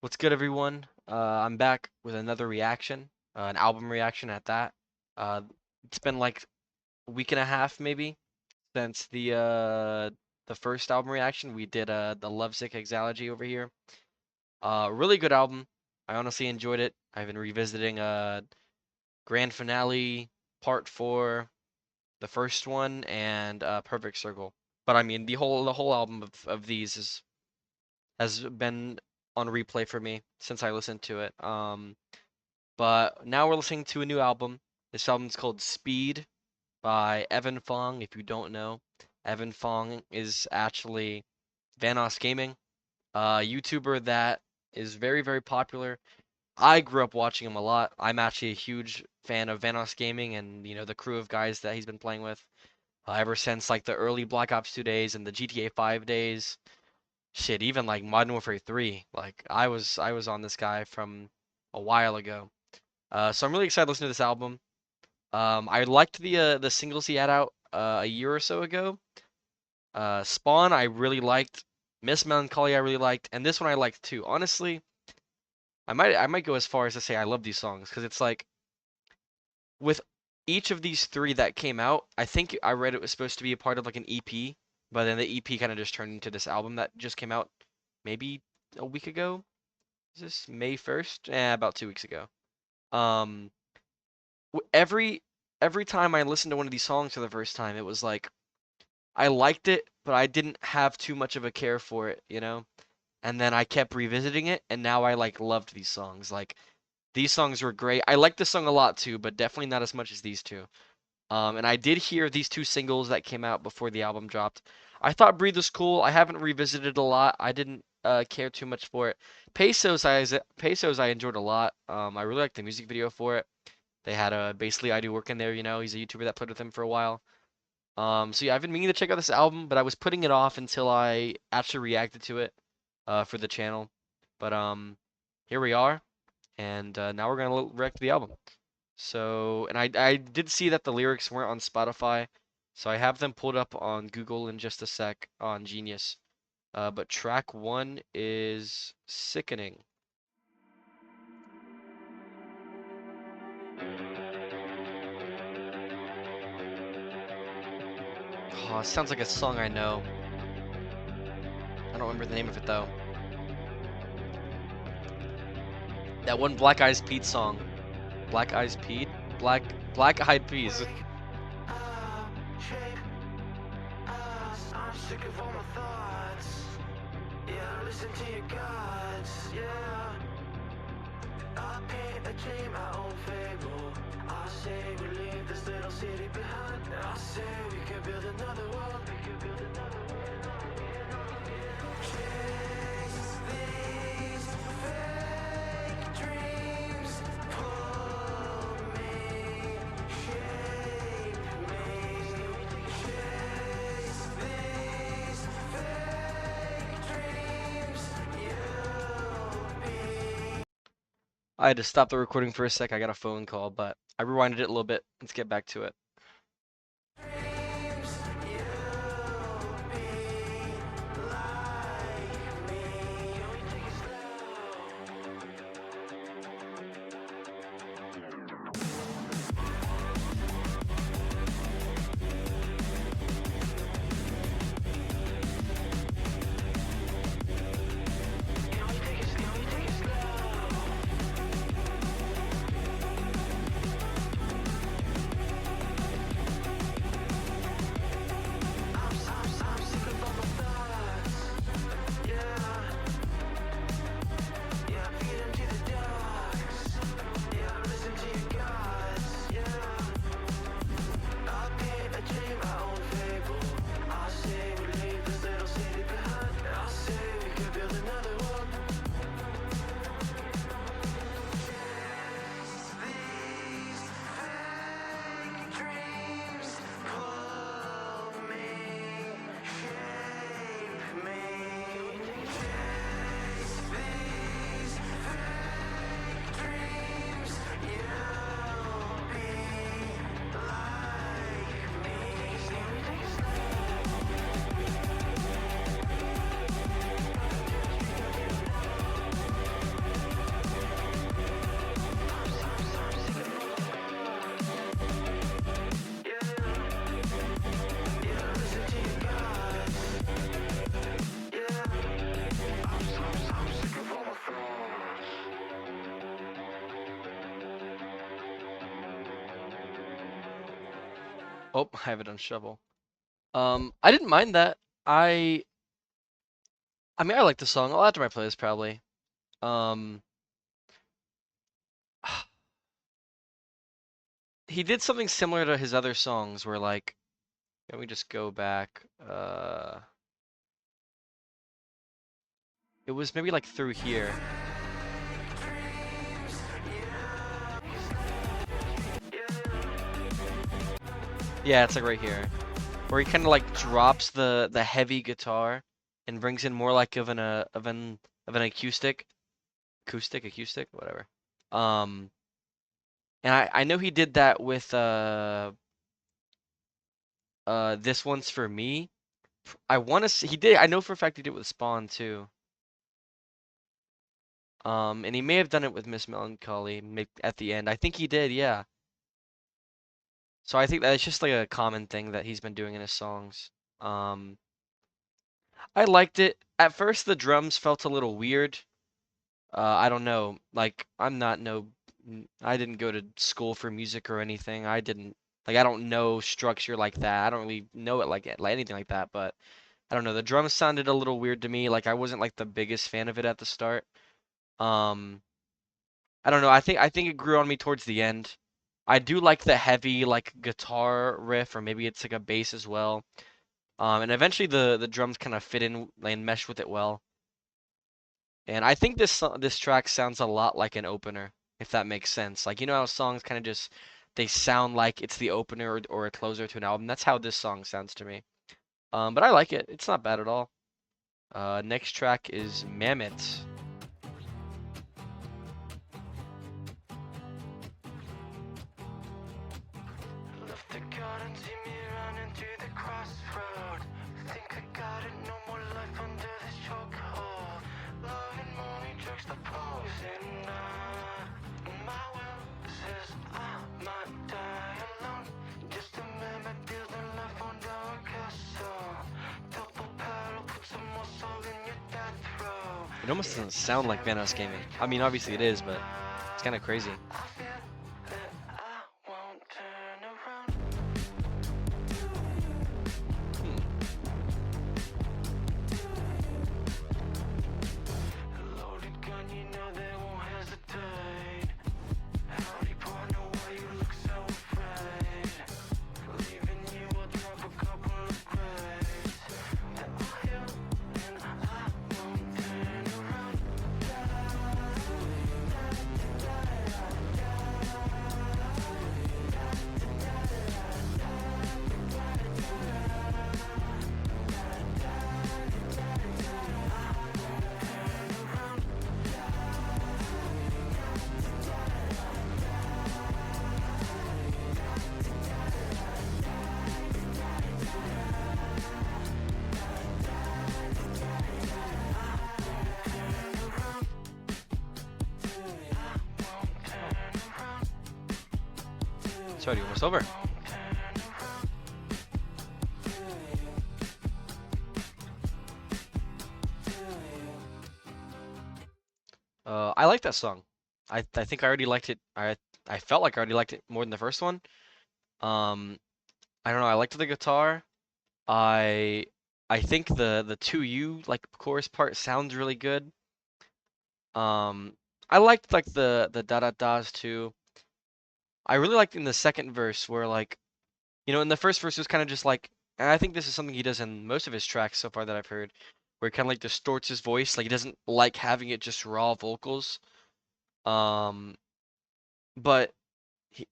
What's good, everyone? I'm back with another reaction, an album reaction at that. Uh, it's been like a week and a half maybe since the first album reaction. We did the Lovesick Exalogy over here. Really good album. I honestly enjoyed it. I've been revisiting Grand Finale, Part 4, the first one, and Perfect Circle. But I mean the whole album of these has been on replay for me since I listened to it. But now we're listening to a new album. This album's called Speed by Evan Fong. If you don't know, Evan Fong is actually Vanossgaming, a YouTuber that is very, very popular. I grew up watching him a lot. I'm actually a huge fan of Vanossgaming and the crew of guys that he's been playing with ever since like the early Black Ops 2 days and the GTA 5 days. Shit, even like Modern Warfare 3. Like I was on this guy from a while ago. So I'm really excited to listen to this album. I liked the singles he had out a year or so ago. Spawn I really liked. Miss Melancholy I really liked, and this one I liked too. Honestly, I might go as far as to say I love these songs because it's like with each of these three that came out, I think I read it was supposed to be a part of like an EP, but then the EP kind of just turned into this album that just came out maybe a week ago. Is this May 1st? About 2 weeks ago. Um, every time I listened to one of these songs for the first time, it was like I liked it, but I didn't have too much of a care for it. And then I kept revisiting it, and now I like loved these songs. Like these songs were great. I like this song a lot too, but definitely not as much as these two. And I did hear these two singles that came out before the album dropped. I thought Breathe was cool. I haven't revisited it a lot. I didn't care too much for it. Pesos I enjoyed a lot. I really liked the music video for it. They had a basically I do work in there. He's a YouTuber that played with him for a while. So yeah, I've been meaning to check out this album, but I was putting it off until I actually reacted to it for the channel. But here we are, and now we're gonna react to the album. So, and I did see that the lyrics weren't on Spotify, so I have them pulled up on Google in just a sec on Genius. But track one is Sickening. Oh, it sounds like a song I know. I don't remember the name of it though. That one Black Eyes Pete song. Black Eyes Pete? Black Eyed Peas. I'm sick of all my thoughts. Yeah, listen to your guts. Yeah, I paint a dream, my own fable. I say we leave this little city behind. I say we can build another world. We can build another world. Chase these fake dreams. Pull me, shape me. Chase these fake dreams. You'll be. I had to stop the recording for a sec. I got a phone call, but I rewinded it a little bit. Let's get back to it. Oh, I have it on shuffle. I didn't mind that. I I mean, I like the song. I'll add to my playlist probably. Um, he did something similar to his other songs where like, let me just go back. It was maybe like through here. Yeah, it's like right here, where he kind of like drops the heavy guitar and brings in more like of an acoustic, whatever. Um, and I know he did that with this one's for me. I want to see he did. I know for a fact he did it with Spawn too. And he may have done it with Miss Melancholy at the end. I think he did, yeah. So I think that's just like a common thing that he's been doing in his songs. Um, I liked it. At first, the drums felt a little weird. I don't know. Like, I didn't go to school for music or anything. I don't know structure like that. I don't really know it like anything like that, but I don't know. The drums sounded a little weird to me. Like, I wasn't like the biggest fan of it at the start. Um, I don't know. I think it grew on me towards the end. I do like the heavy like guitar riff, or maybe it's like a bass as well. And eventually the drums kind of fit in and mesh with it well. And I think this track sounds a lot like an opener, if that makes sense. Like you know how songs kind of just they sound like it's the opener or a closer to an album. That's how this song sounds to me. But I like it. It's not bad at all. Next track is Mammoth. Left the garden, see me running through the crossroad. Think I got it, no more life under this chokehold. Love and money drugs the poison. My will says I might die alone. Just a man building life under a castle. Double pedal, put some more soul in your death row. It almost doesn't sound like Vanossgaming. I mean, obviously it is, but it's kind of crazy. I feel that I won't turn around. Hmm. Loaded gun, you know they won't hesitate. Howdy partner, why you look so afraid? Leaving you, I'll drop a couple of grades. And I heal, and I won't turn around. It's already almost over. I like that song. I think I already liked it. I felt like I already liked it more than the first one. Um, I don't know. I liked the guitar. I I think the 2U like chorus part sounds really good. Um, I liked like the da da da's too. I really liked in the second verse where like in the first verse it was kind of just like, and I think this is something he does in most of his tracks so far that I've heard, where he kind of like distorts his voice. Like he doesn't like having it just raw vocals. Um, but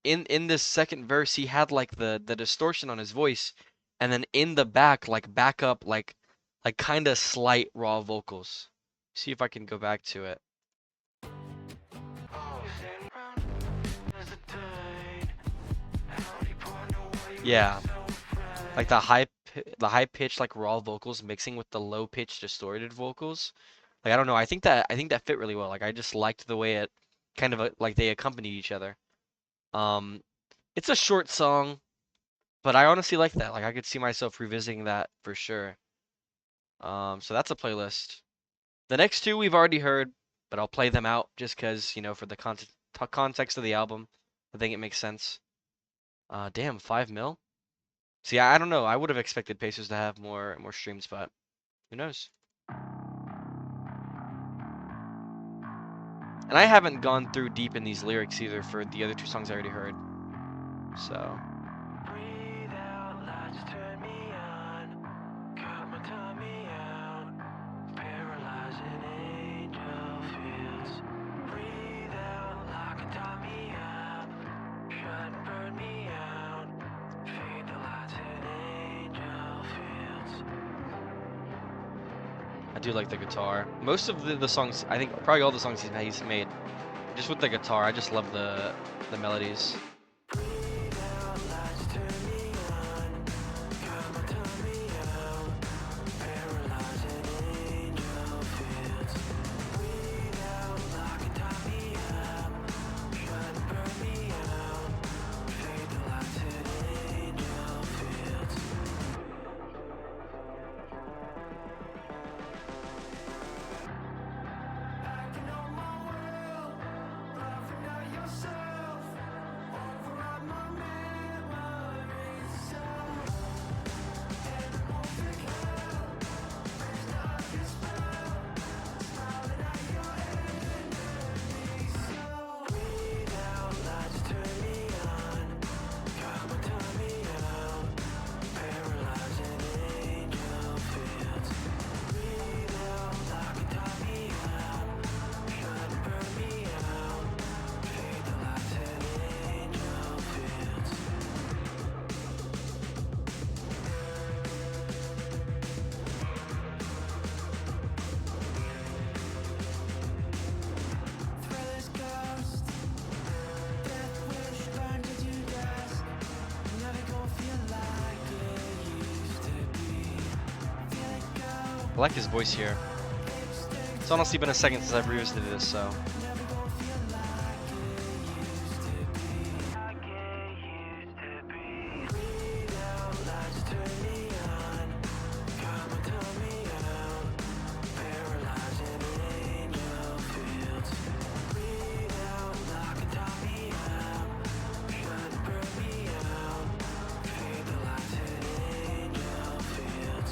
in this second verse he had like the distortion on his voice, and then in the back like backup like kind of slight raw vocals. See if I can go back to it. Posing round, hesitate. Howdy partner, why you Yeah, look so afraid? like the high pitched like raw vocals mixing with the low pitched distorted vocals. Like I don't know, I think that fit really well. Like I just liked the way it kind of like they accompanied each other. Um, it's a short song, but I honestly like that. Like I could see myself revisiting that for sure. So that's a playlist. The next two we've already heard, but I'll play them out just because, for the context of the album, I think it makes sense. Damn, 5 mil? See, I don't know. I would have expected Pacers to have more streams, but who knows? And I haven't gone through deep in these lyrics either for the other two songs I already heard. So, Breathe out, lights turn me on. Cut my tummy out. Paralyzing angel feels. Breathe out like a dummy up. Shut and burn me out. Fade the lights in angel fields. I do like the guitar. Most of the songs, I think probably all the songs he's made, just with the guitar, I just love the melodies. Breathe out, lights turn me on. Cut my tummy out. Paralyzing angel fields. Breathe out like a dummy up. Shut and burn me out. Fade the lights in angel fields. Acting on my will, laughing at yourself. Override my memories. Anamorphic hell, raised like a spell. Smiling at your enemies. Breathe out, lights turn me on. Cut my tummy out. Paralyzing angel fields. Breathe out like a dummy up. Shut and burn me out. Fade the lights in angel fields. Thriller's ghost. Death wish burned to dust. Never gonna feel like it used to be. Feel it go. I like his voice here. It's honestly been a second since I've revisited this, so Never gonna feel like it used to be. Like it used to be. Breathe out, lights turn me on. Cut my tummy out. Paralyzing angel fields. Breathe out like a dummy up. Shut and burn me out. Fade the lights in angel fields.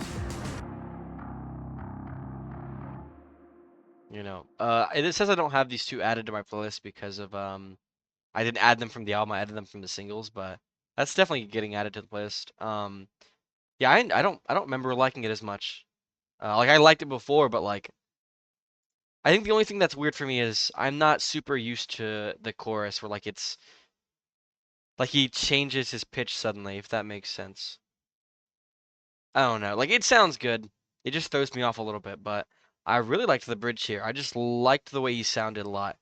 you know. It says I don't have these two added to my playlist because of I didn't add them from the album, I added them from the singles, but that's definitely getting added to the list. Yeah, I don't remember liking it as much. Like I liked it before, but like I think the only thing that's weird for me is I'm not super used to the chorus where like it's like he changes his pitch suddenly, if that makes sense. I don't know. Like it sounds good. It just throws me off a little bit, but I really liked the bridge here. I just liked the way he sounded a lot.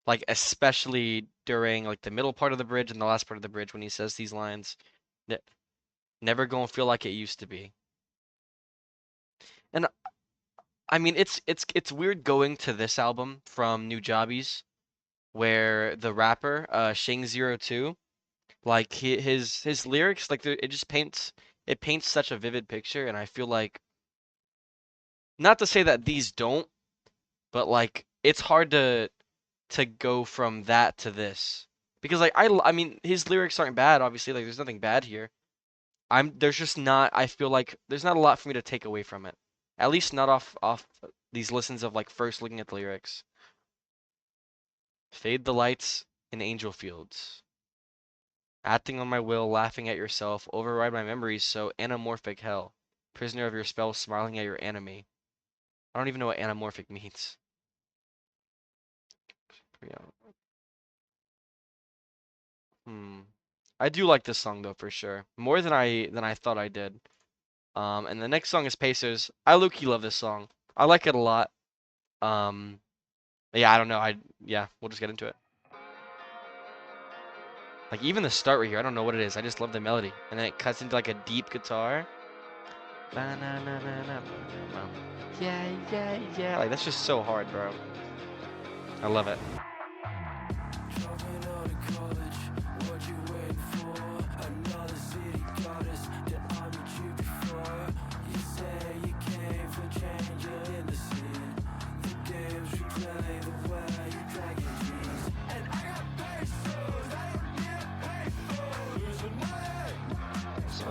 Like especially during like the middle part of the bridge and the last part of the bridge when he says these lines. Ne Never gonna feel like it used to be. And I mean it's weird going to this album from New Jobbies where the rapper Shing02 like his lyrics like it just paints such a vivid picture and I feel like not to say that these don't, but like it's hard to go from that to this because like I mean his lyrics aren't bad obviously like there's nothing bad here. There's just not I feel like there's not a lot for me to take away from it. At least not off these listens of like first looking at the lyrics. Fade the lights in angel fields. Acting on my will, laughing at yourself, override my memories, so anamorphic hell. Prisoner of your spell, smiling at your enemy. I don't even know what anamorphic means. Yeah. Hmm. I do like this song though for sure. More than I thought I did. And the next song is Pacers. I low-key love this song. I like it a lot. Um, yeah, I don't know. Yeah, we'll just get into it. Like even the start right here, I don't know what it is. I just love the melody, and then it cuts into like a deep guitar. Yeah, yeah, yeah. Like that's just so hard, bro. I love it. Dropping out of college, what you waiting for? Another city goddess that I met you before. You say you came for change, you're in the scene. The games we play, the way you drag your jeans. And I got pesos, I don't need a pay for losing money. So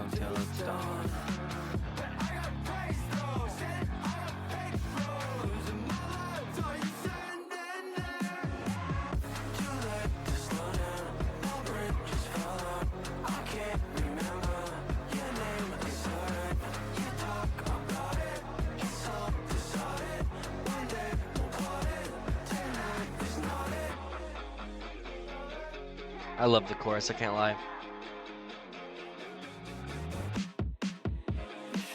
I love the chorus, I can't lie.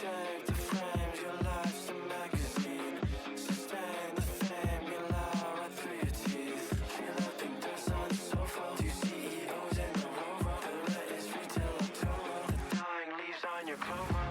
Shake the frames, your life's a magazine. Sustain the fame, you lie right through your teeth. Feel I think the sun's so full. Two CEOs in the rover. The rent is free till October. The dying leaves on your clover.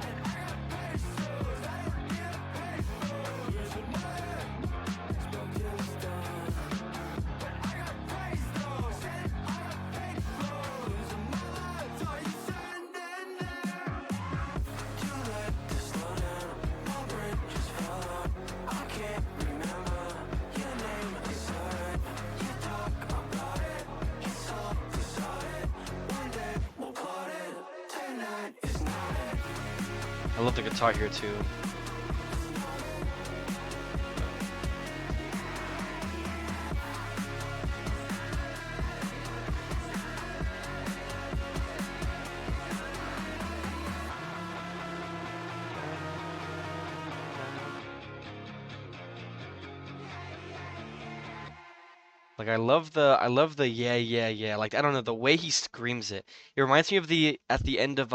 I love the guitar here too. Like I love the yeah yeah yeah. Like I don't know the way he screams it. It reminds me of the at the end of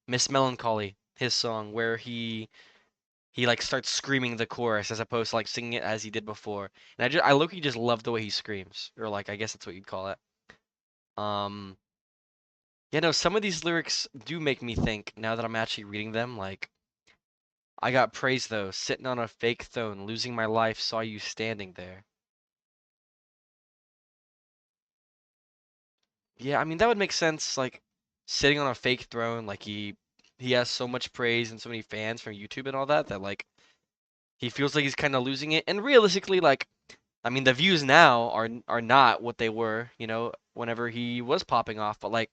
Miss Melancholy, his song where he like starts screaming the chorus as opposed to like singing it as he did before. And I low-key just love the way he screams, or like I guess that's what you'd call it. Um, yeah, no, some of these lyrics do make me think now that I'm actually reading them. Like I got praise though, sitting on a fake throne, losing my life, saw you standing there. Yeah, I mean that would make sense. Like sitting on a fake throne, like he has so much praise and so many fans from YouTube and all that that like he feels like he's kind of losing it. And realistically, like I mean, the views now are not what they were, whenever he was popping off. But like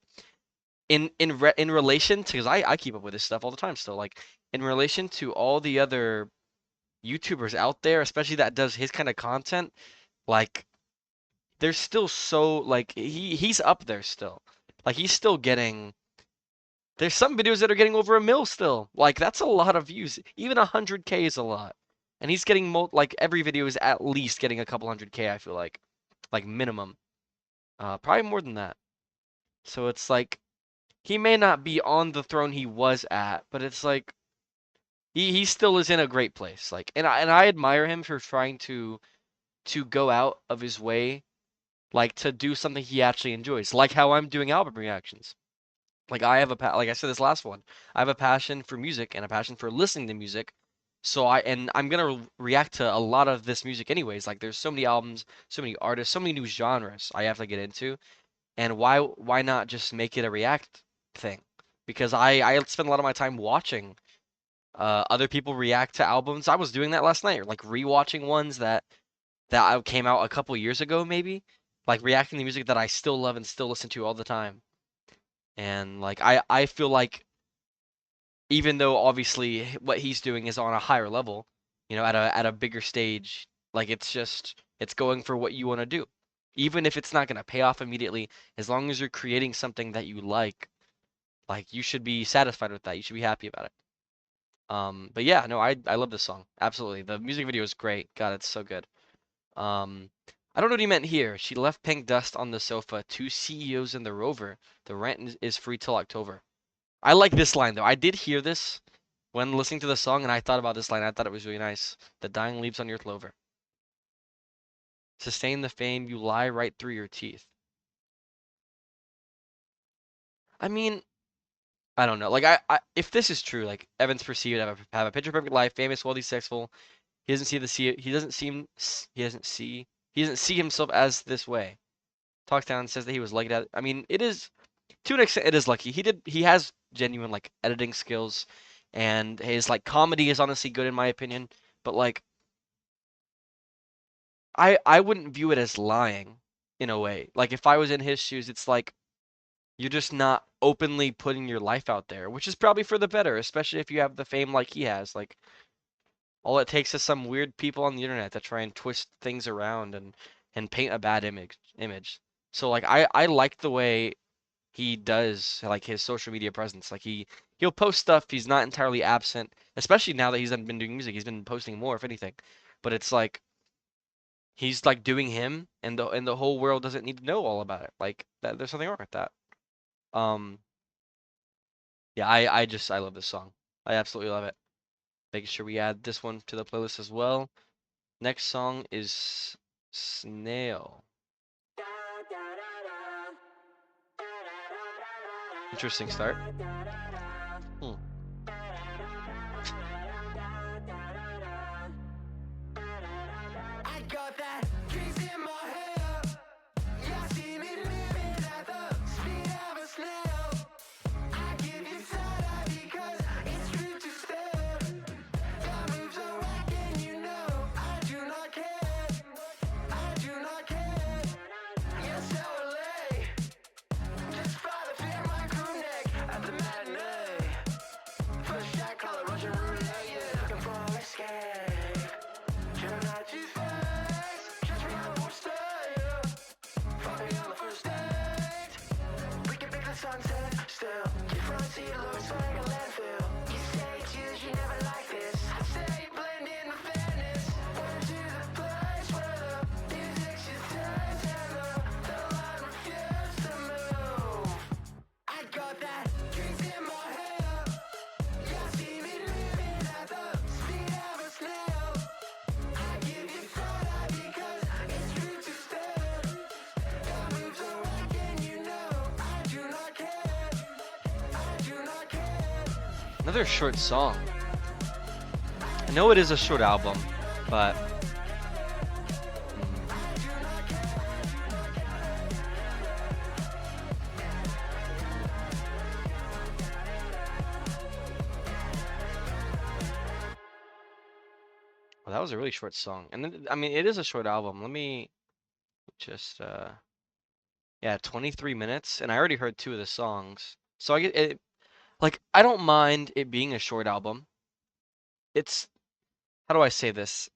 in relation to, because I keep up with this stuff all the time still, like in relation to all the other YouTubers out there, especially that does his kind of content, like there's still so like he's up there still. Like he's still getting. There's some videos that are getting over a mil still. Like that's a lot of views. Even 100K is a lot. And he's getting like every video is at least getting a couple 100K, I feel like minimum. Probably more than that. So it's like he may not be on the throne he was at, but it's like he still is in a great place. Like and I admire him for trying to go out of his way, like to do something he actually enjoys. Like how I'm doing album reactions. Like I have like I said this last one, I have a passion for music and a passion for listening to music. So I'm gonna react to a lot of this music anyways. Like there's so many albums, so many artists, so many new genres I have to get into. And why not just make it a React thing? Because I spend a lot of my time watching other people react to albums. I was doing that last night, like rewatching ones that came out a couple years ago, maybe, like reacting to music that I still love and still listen to all the time. And like I feel like even though obviously what he's doing is on a higher level, at a bigger stage, like it's going for what you want to do. Even if it's not going to pay off immediately, as long as you're creating something that you like you should be satisfied with that. You should be happy about it. But yeah, no, I love this song. Absolutely. The music video is great. God, it's so good. Um, I don't know what he meant here. She left pink dust on the sofa. Two CEOs in the Rover. The rent is free till October. I like this line though. I did hear this when listening to the song, and I thought about this line. I thought it was really nice. The dying leaves on your clover. Sustain the fame, you lie right through your teeth. I mean, I don't know. Like, if this is true, like Evan's perceived to have a picture perfect life, famous, wealthy, successful. He doesn't seem he doesn't see himself as this way. Talks down and says that he was lucky I mean, it is to an extent it is lucky. He has genuine like editing skills, and his like comedy is honestly good in my opinion. But like I wouldn't view it as lying in a way. Like if I was in his shoes, it's like you're just not openly putting your life out there, which is probably for the better, especially if you have the fame like he has. Like all it takes is some weird people on the internet to try and twist things around and paint a bad image. So like I like the way he does like his social media presence. Like he'll post stuff, he's not entirely absent, especially now that he's been doing music. He's been posting more if anything. But it's like he's like doing him, and the whole world doesn't need to know all about it. Like that, there's something wrong with that. Um, yeah, I love this song. I absolutely love it. Making sure we add this one to the playlist as well. Next song is Snail. Interesting start. Hmm. I got that dreams in my head. You see me living at the speed of a snail. I give you side because it's rude to stare. Your moves are whack and you know I do not care. I do not care. You're so late. Just follow fear my crew neck at the matinee. First shot, call it Russian roulette. Yeah, looking for escape. You're not too fast. Catch me on the worst day. Yeah. Fuck me on the first date. We can pick the sunset still. Your front seat looks like a landfill. You say choose, you never like this. I say blend in with fairness. Went to the place where the music's just dance and the line refused to move. I got that dreams in my head. You see me living at the speed of a snail. I give you soda because it's rude to stare. Your moves are whack and you know I do not care. I do not care. Another short song. I know it is a short album, but mm, well, that was a really short song. And then, I mean, it is a short album. Let me just yeah, 23 minutes, and I already heard two of the songs. So I get it. Like, I don't mind it being a short album. It's, how do I say this?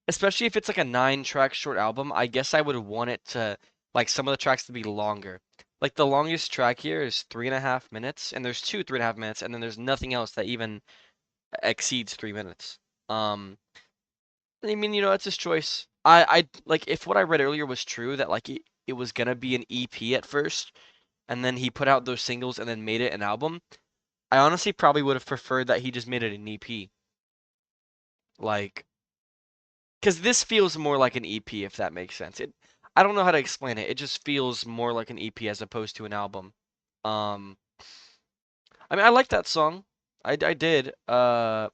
Especially if it's like a 9-track short album, I guess I would want it to, like, some of the tracks to be longer. Like, the longest track here is 3.5 minutes, and there's two 3.5 minutes, and then there's nothing else that even exceeds 3 minutes. I mean, it's his choice. I like if what I read earlier was true, that like it was gonna be an EP at first, and then he put out those singles and then made it an album. I honestly probably would have preferred that he just made it an EP. Like, because this feels more like an EP, if that makes sense. I don't know how to explain it. It just feels more like an EP as opposed to an album. Um, I mean, I like that song. I did. The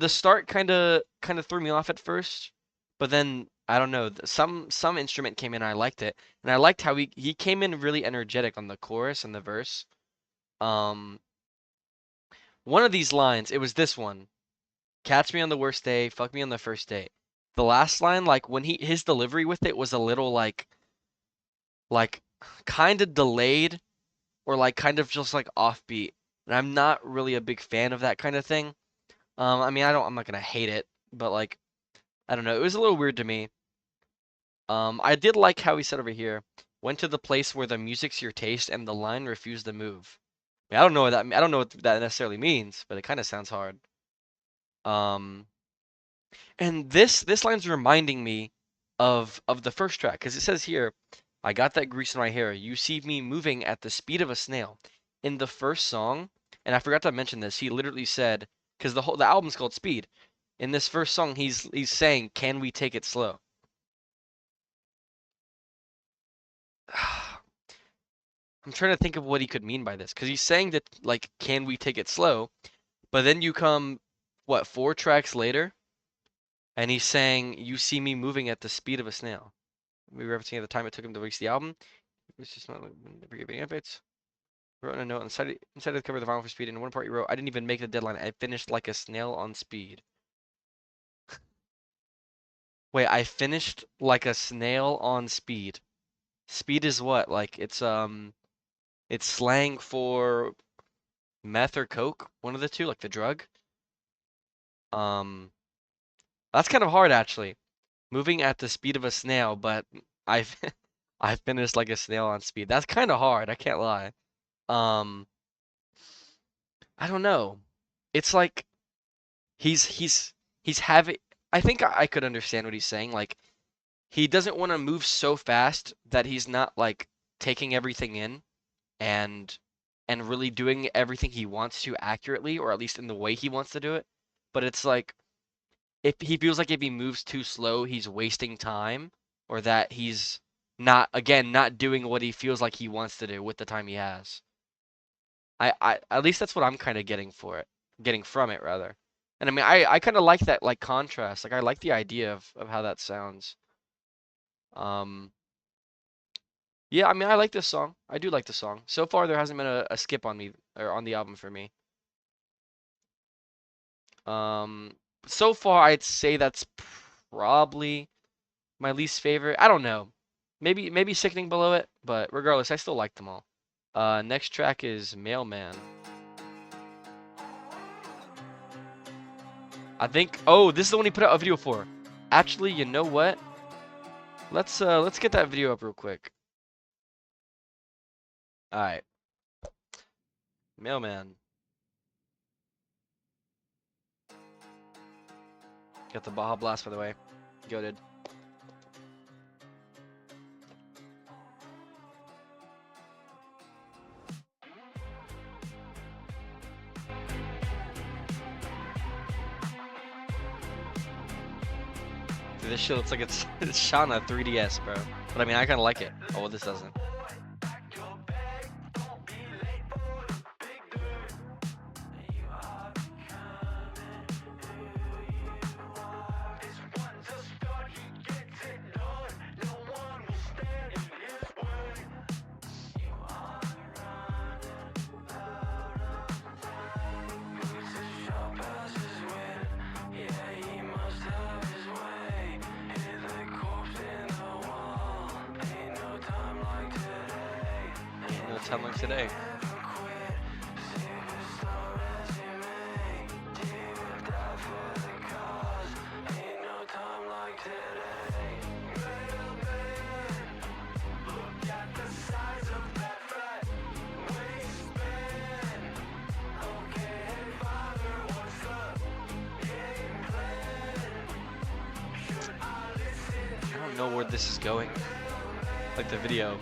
start kind of threw me off at first, but then I don't know. Some instrument came in, and I liked it, and I liked how he came in really energetic on the chorus and the verse. Um, one of these lines, it was this one. Catch me on the worst day, fuck me on the first date. The last line, like when his delivery with it was a little like kind of delayed or like kind of just like offbeat. And I'm not really a big fan of that kind of thing. I mean, I'm not gonna hate it, but like I don't know, it was a little weird to me. I did like how he said over here, went to the place where the music's your taste and the line refused to move. I mean, I don't know what that necessarily means, but it kind of sounds hard. Um, And this line's reminding me of the first track because it says here, I got that grease in my hair. You see me moving at the speed of a snail. In the first song, and I forgot to mention this, he literally said, because the album's called Speed. In this first song, he's saying, "Can we take it slow?" I'm trying to think of what he could mean by this because he's saying that like, "Can we take it slow?" But then you come, what, 4 tracks later, and he's saying, "You see me moving at the speed of a snail." We were referencing at the time it took him to release the album. It was just not never giving updates. Wrote in a note inside of the cover of the vinyl for Speed. In one part, you wrote, "I didn't even make the deadline. I finished like a snail on speed." Wait, I finished like a snail on speed. Speed is what? Like it's slang for meth or coke, one of the two, like the drug. Um, that's kind of hard actually. Moving at the speed of a snail, but I've I finished like a snail on speed. That's kind of hard. I can't lie. Um, I don't know. It's like he's he's he's having. I think I could understand what he's saying. Like he doesn't want to move so fast that he's not like taking everything in and really doing everything he wants to accurately, or at least in the way he wants to do it. But it's like if he feels like if he moves too slow, he's wasting time, or that he's not doing what he feels like he wants to do with the time he has. I at least that's what I'm kind of getting from it rather. And I mean, I kind of like that like contrast. Like I like the idea of how that sounds. Um, yeah, I mean, I like this song. I do like the song. So far, there hasn't been a skip on me or on the album for me. Um, so far, I'd say that's probably my least favorite. I don't know. Maybe Sickening below it, but regardless, I still like them all. Next track is Mailman. I think. Oh, this is the one he put out a video for. Actually, you know what? Let's get that video up real quick. All right, Mailman. Got the Baja Blast by the way. Goated. Dude, this shit looks like it's shot on a 3DS, bro. But I mean, I kind of like it. Oh, well, this doesn't. No time like today. I don't know where this is going. Like the video.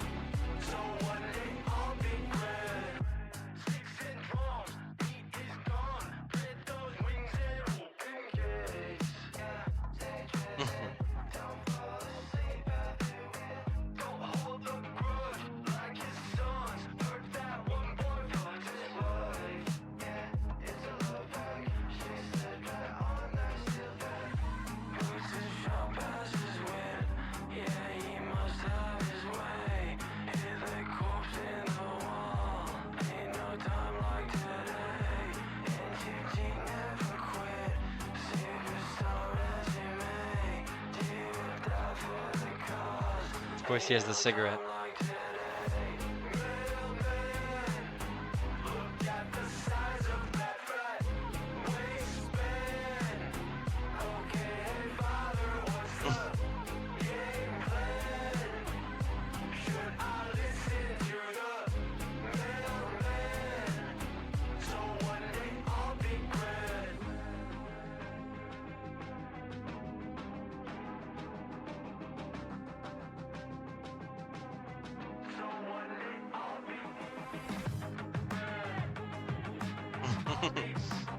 Of course, he has the cigarette.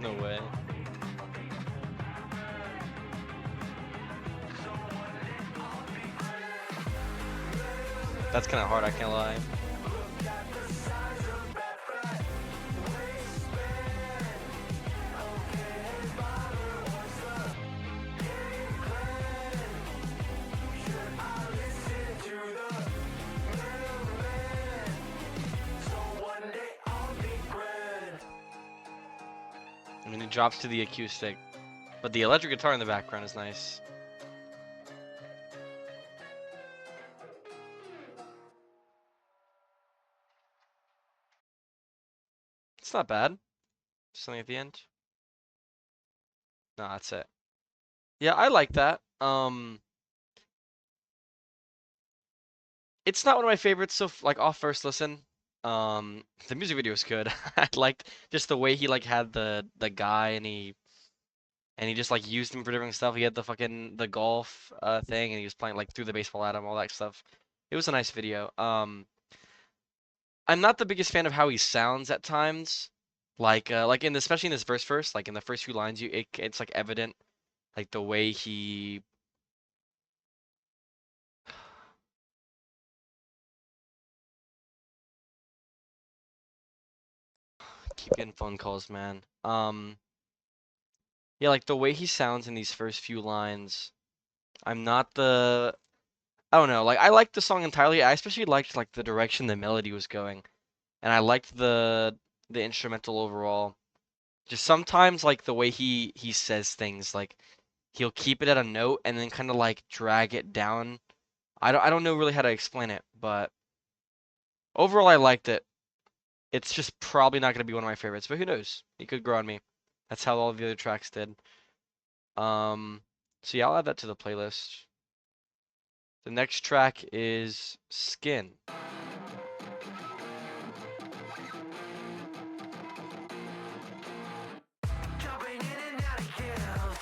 No way. That's kind of hard, I can't lie. I mean, it drops to the acoustic, but the electric guitar in the background is nice. It's not bad. Something at the end. No, that's it. Yeah, I like that. It's not one of my favorites, so like off first listen. The music video is good. I liked just the way he like had the guy and and he just like used him for different stuff. He had the golf thing, and he was playing like threw the baseball at him, all that stuff. It was a nice video. I'm not the biggest fan of how he sounds at times. Like especially in this verse first, like in the first few lines, it's like evident like the way he keep getting phone calls, man. Yeah, like the way he sounds in these first few lines. I'm not the I don't know. Like I liked the song entirely. I especially liked like the direction the melody was going, and I liked the instrumental overall. Just sometimes like the way he says things, like he'll keep it at a note and then kind of like drag it down. I don't know really how to explain it, but overall I liked it. It's just probably not gonna be one of my favorites, but who knows? It could grow on me. That's how all the other tracks did. Um, so yeah, I'll add that to the playlist. The next track is Skin. Jumping in and out of guilt.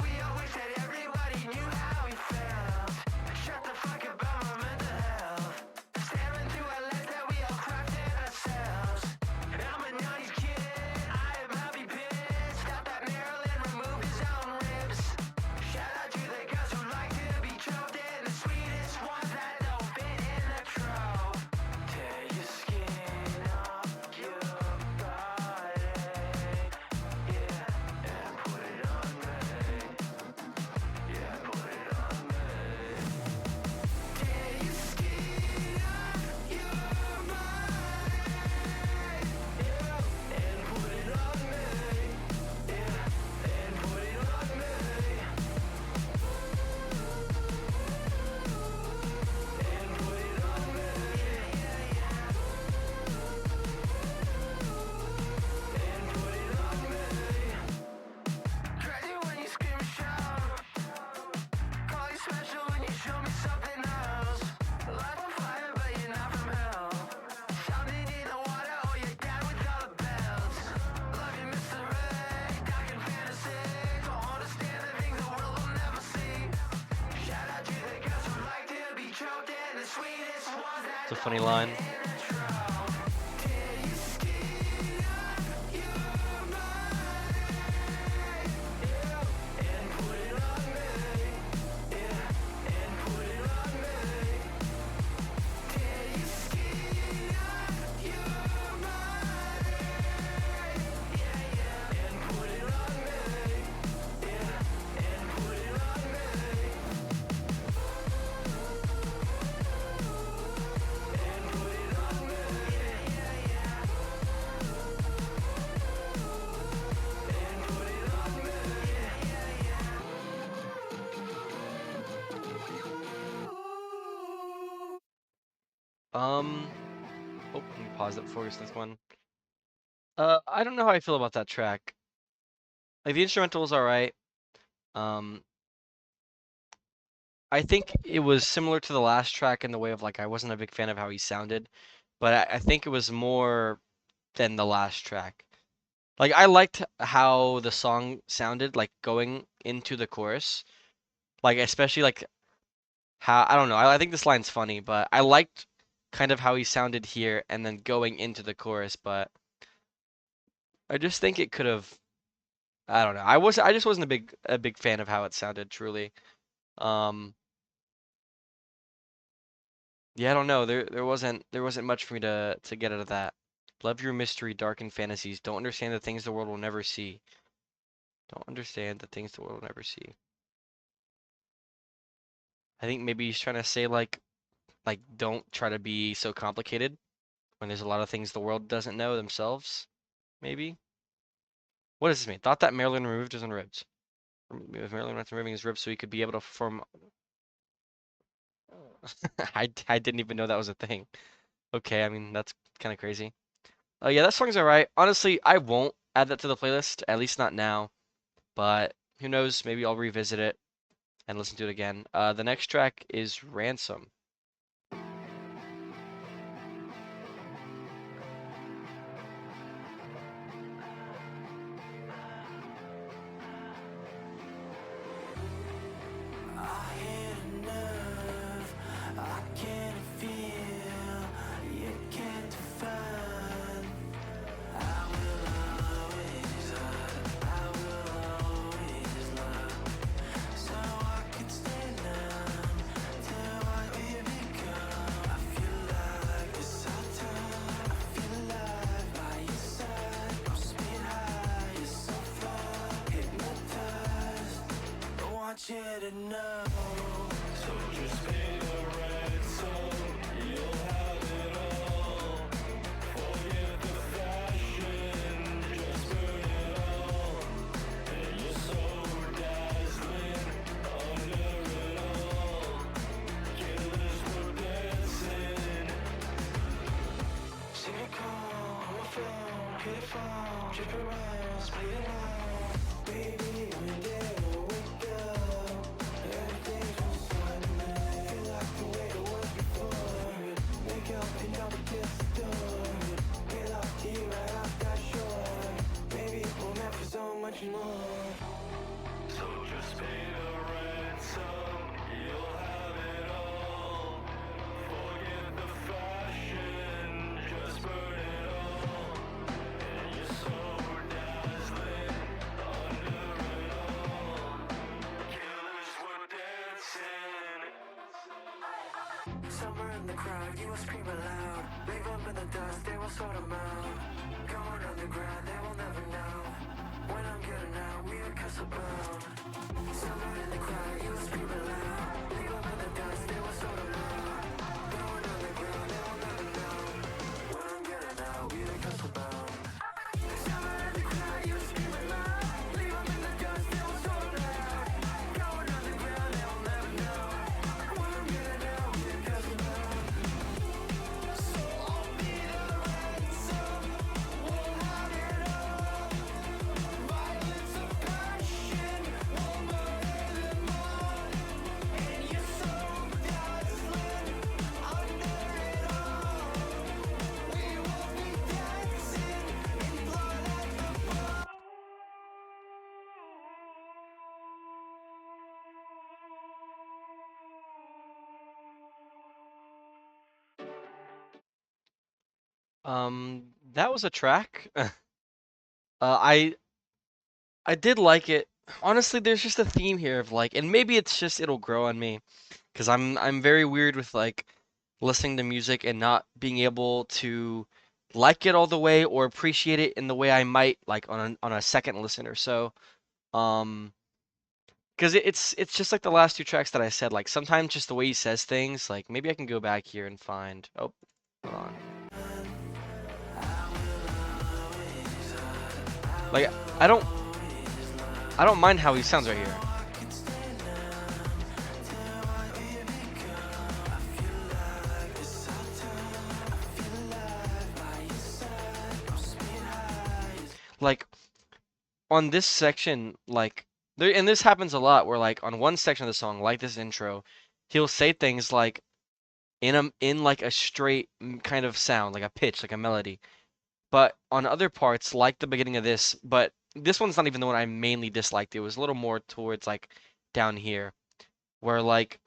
We always said everybody knew how we felt. Shut the fuck up about my mental health. Staring through a lens that we all crafted ourselves. I'm a 90s kid, I am happy pissed. Out that Maryland removed his own ribs. Shout out to the girls who like to be choked in the sweetest ones that don't fit in the trope. Tear your skin off your body, yeah, and put it on me. Yeah, put it on me. Tear your skin off your body, yeah, and put it on me. Yeah, and put it on me. And put it on me. And put it on me. Crazy when you scream and shout. Call you special when you show me something else. Life on fire, but you're not from hell. Something in the water, or you're down with all the bells. Love you, Mr. Ray, dark and fantasy. Don't understand the things the world will never see. Shout out to the girls who like to be choked and the sweetest ones that It's a funny line. in a trough. Tear your skin off your body, yeah, and put it on me. Yeah, and put it on me. Tear your skin off your body, yeah, and put it on me. Yeah, and put it on me. And put it on me. And put it on me. Um, oh, let me pause that before we this one. I don't know how I feel about that track. Like the instrumental is alright. Um, I think it was similar to the last track in the way of like I wasn't a big fan of how he sounded, but I think it was more than the last track. Like I liked how the song sounded like going into the chorus. Like especially like how I don't know. I think this line's funny, but I liked kind of how he sounded here and then going into the chorus, but I just think it could have I don't know. I just wasn't a big fan of how it sounded truly. Um yeah, I don't know. There wasn't much for me to get out of that. Love your mystery, dark and fantasies. Don't understand the things the world will never see. Don't understand the things the world will never see. I think maybe he's trying to say like don't try to be so complicated when there's a lot of things the world doesn't know themselves, maybe. What does this mean? Thought that Marilyn removed his own ribs. If Marilyn went to removing his ribs so he could be able to perform. I didn't even know that was a thing. Okay, I mean that's kind of crazy. Oh yeah, that song's alright. Honestly, I won't add that to the playlist, at least not now. But who knows? Maybe I'll revisit it and listen to it again. The next track is Ransom. Trip around, split it out. Baby, one day I'll wake up. Everything's from sudden. Feel like the way it was before. Wake up and all the gets done. Get off to you right off that shore. Maybe we're meant for so much more. So just pay the ransom. You'll have it all. Forget the fashion. Just burn it all. And you're so dazzling under it all. Killers were dancing. Somewhere in the crowd, you will scream aloud. Leave up in the dust, they will sort them out. Going underground, they will never know. When I'm getting out, we are castle bound. Somewhere in the crowd, you will scream aloud. Leave up in the dust, they will sort them out. Going underground, they will never know. When I'm getting out, we are castle bound. Somewhere in the crowd, you will scream aloud. Leave up in the dust, they will sort them out. Going underground, they will never know. When I'm getting out, we are castle bound. So I'll be the ransom. We'll have it all. Violence of passion will murder them all. And you're so dazzling under it all. We will be dancing in blood at the fall. That was a track. I did like it. Honestly, there's just a theme here of like, and maybe it's just it'll grow on me, because I'm very weird with like listening to music and not being able to like it all the way or appreciate it in the way I might like on a second listen or so. Um, because it's just like the last two tracks that I said. Like sometimes just the way he says things. Like maybe I can go back here and find. Oh, hold on. Like I don't I don't mind how he sounds right here. Like on this section, like there, and this happens a lot where like on one section of the song, like this intro, he'll say things like in like a straight kind of sound, like a pitch, like a melody. But on other parts, like the beginning of this, but this one's not even the one I mainly disliked. It was a little more towards like down here, where like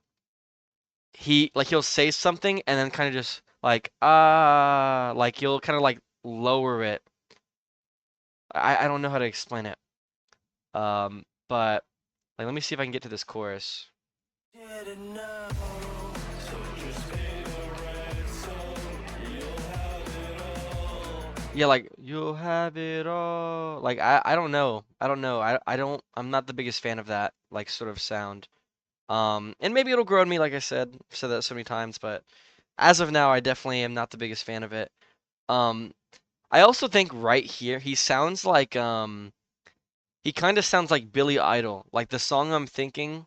he'll say something and then kind of just like like he'll kind of like lower it. I don't know how to explain it. But like let me see if I can get to this chorus. Didn't know. So just pay the ransom. You'll have it all. Yeah, like you'll have it all. Like I don't know. I don't know. I don't I'm not the biggest fan of that like sort of sound. And maybe it'll grow on me like I said. I've said that so many times, but as of now I definitely am not the biggest fan of it. Um I also think right here he sounds like he kind of sounds like Billy Idol. Like the song I'm thinking,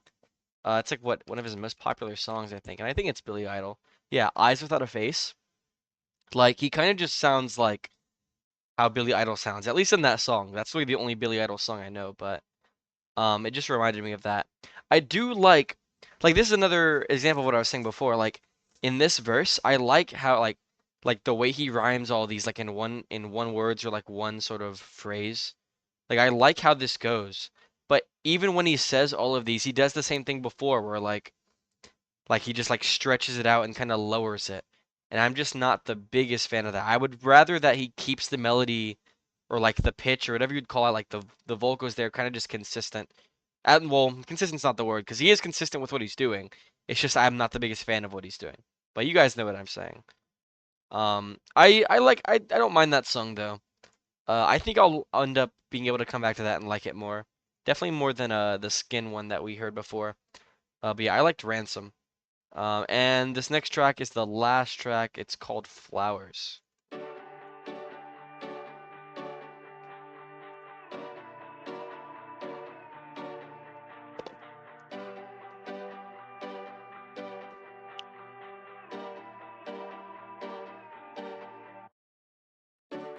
it's like what one of his most popular songs I think. And I think it's Billy Idol. Yeah, Eyes Without a Face. Like he kind of just sounds like how Billy Idol sounds, at least in that song. That's really the only Billy Idol song I know, but it just reminded me of that. I do like this is another example of what I was saying before. Like in this verse, I like how like the way he rhymes all these like in one words or like one sort of phrase. Like I like how this goes. But even when he says all of these, he does the same thing before where like he just like stretches it out and kind of lowers it. And I'm just not the biggest fan of that. I would rather that he keeps the melody or like the pitch or whatever you'd call it, like the vocals there kind of just consistent. And well, consistent's not the word because he is consistent with what he's doing. It's just I'm not the biggest fan of what he's doing. But you guys know what I'm saying. I don't mind that song though. I think I'll end up being able to come back to that and like it more. Definitely more than the skin one that we heard before. But yeah, I liked Ransom. And this next track is the last track. It's called Flowers.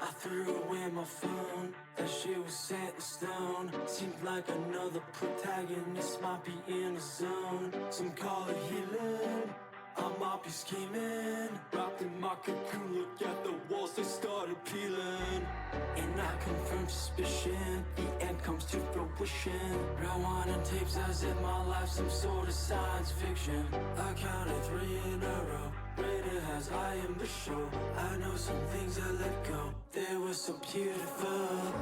I threw away in my phone. That shit was set in stone. Seemed like another protagonist might be in the zone. Some call it healing, I might be scheming. Wrapped in my cocoon, look at the walls, they started peeling. And I confirm suspicion, the end comes to fruition. Rewinding tapes as if my life's some sort of science fiction. I counted 3 in a row, rated as I am the show. I know some things I let go, they were so beautiful.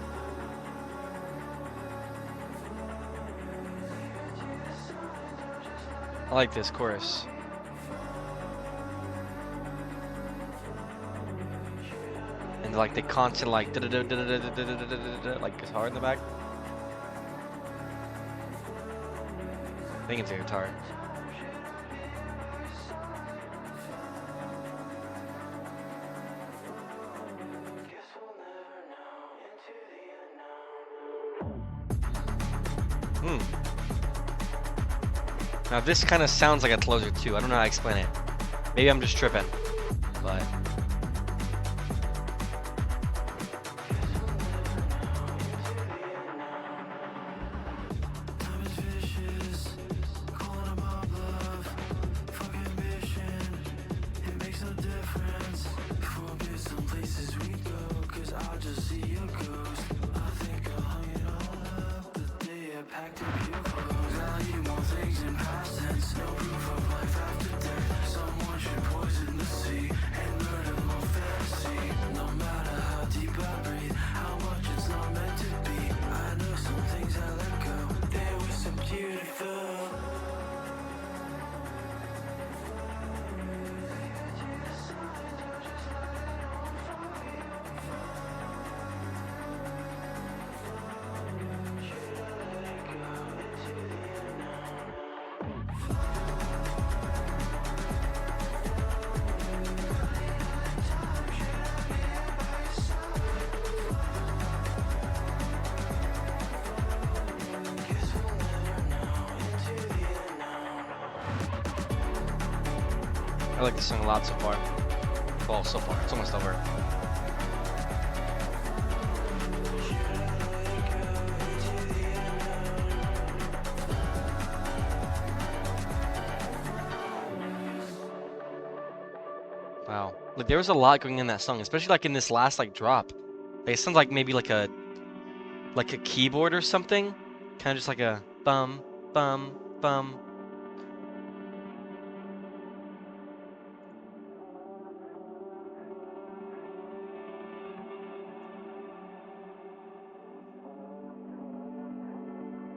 I like this chorus. And like the constant like like guitar in the back. I think it's a guitar. Now this kind of sounds like a closer too. I don't know how to explain it. Maybe I'm just tripping, but. I like this song a lot so far. Well, so far. It's almost over. Wow. Like there was a lot going in that song, especially like in this last like drop. Like, it sounds like maybe like a keyboard or something. Kind of just like a bum bum bum.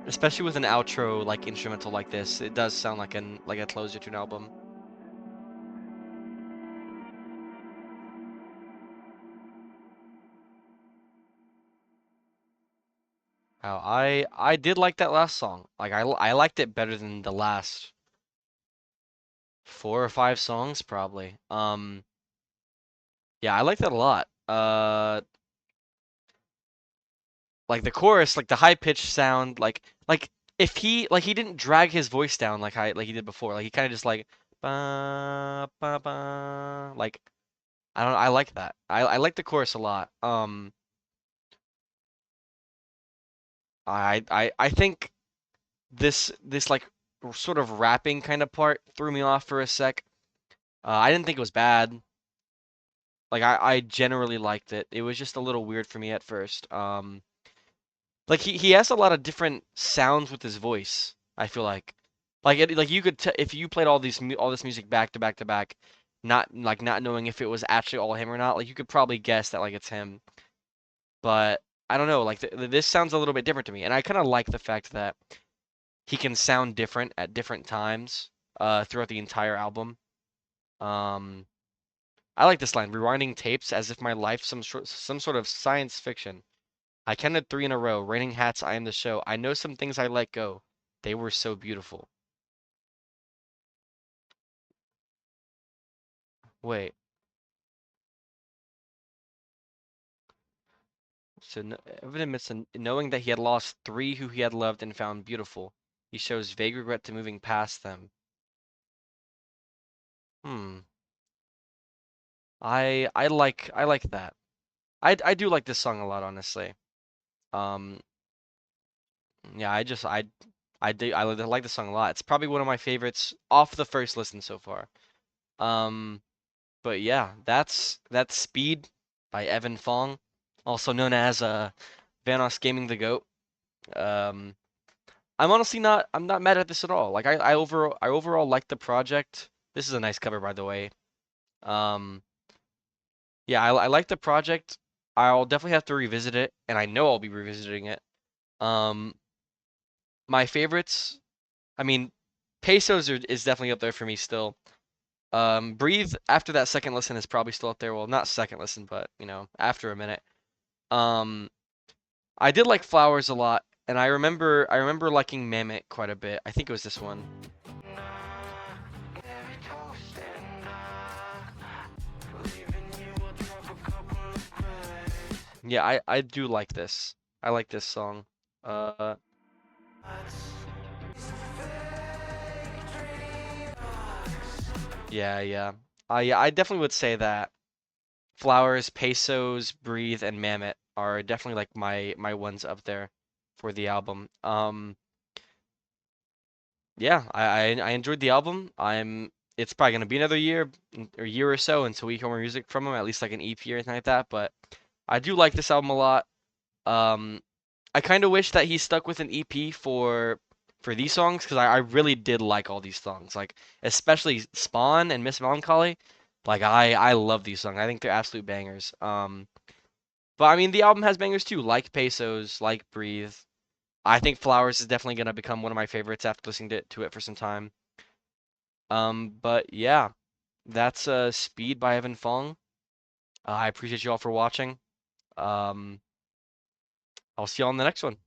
Especially with an outro like instrumental like this, it does sound like a closer to an album. Wow, I did like that last song. Like I liked it better than the last 4 or 5 songs probably. Yeah, I like that a lot. Like the chorus, like the high pitched sound, like if he didn't drag his voice down like he did before. Like he kind of just like ba ba ba. Like I like that. I like the chorus a lot. I think this like sort of rapping kind of part threw me off for a sec. I didn't think it was bad. Like I generally liked it. It was just a little weird for me at first. Like he has a lot of different sounds with his voice. I feel like you could if you played all this music back to back to back, not knowing if it was actually all him or not. Like you could probably guess that like it's him. But I don't know. Like this sounds a little bit different to me, and I kind of like the fact that he can sound different at different times throughout the entire album. Um, I like this line, rewinding tapes as if my life some sort of science fiction. I counted 3 in a row, raining hats, I am the show. I know some things I let go. They were so beautiful. Wait, so no, evidence knowing that he had lost 3 who he had loved and found beautiful. He shows vague regret to moving past them. Hmm. I like that. I do like this song a lot, honestly. Um, yeah, I like this song a lot. It's probably one of my favorites off the first listen so far. Um, but yeah, that's Speed by Evan Fong, also known as Vanossgaming the Goat. Um, I'm not mad at this at all. Like I overall like the project. This is a nice cover, by the way. Um, yeah, I like the project. I'll definitely have to revisit it, and I know I'll be revisiting it. Um, my favorites, I mean, is definitely up there for me still. Breathe after that second listen is probably still up there. Well, not second listen, but after a minute. Um, I did like Flowers a lot, and I remember liking Mammoth quite a bit. I think it was this one. Yeah, I do like this. I like this song. Uh, yeah, yeah. I definitely would say that Flowers, Pesos, Breathe, and Mammoth are definitely like my ones up there for the album. Yeah, I enjoyed the album. It's probably gonna be another year or year or so until we hear more music from him, at least like an EP or anything like that. But I do like this album a lot. Um, I kind of wish that he stuck with an EP for these songs because I really did like all these songs, like especially Spawn and Miss Melancholy. Like I love these songs. I think they're absolute bangers. But I mean the album has bangers too, like Pesos, like Breathe. I think Flowers is definitely gonna become one of my favorites after listening to it for some time. But yeah, that's Speed by Evan Fong. I appreciate you all for watching. Um, I'll see you all in the next one.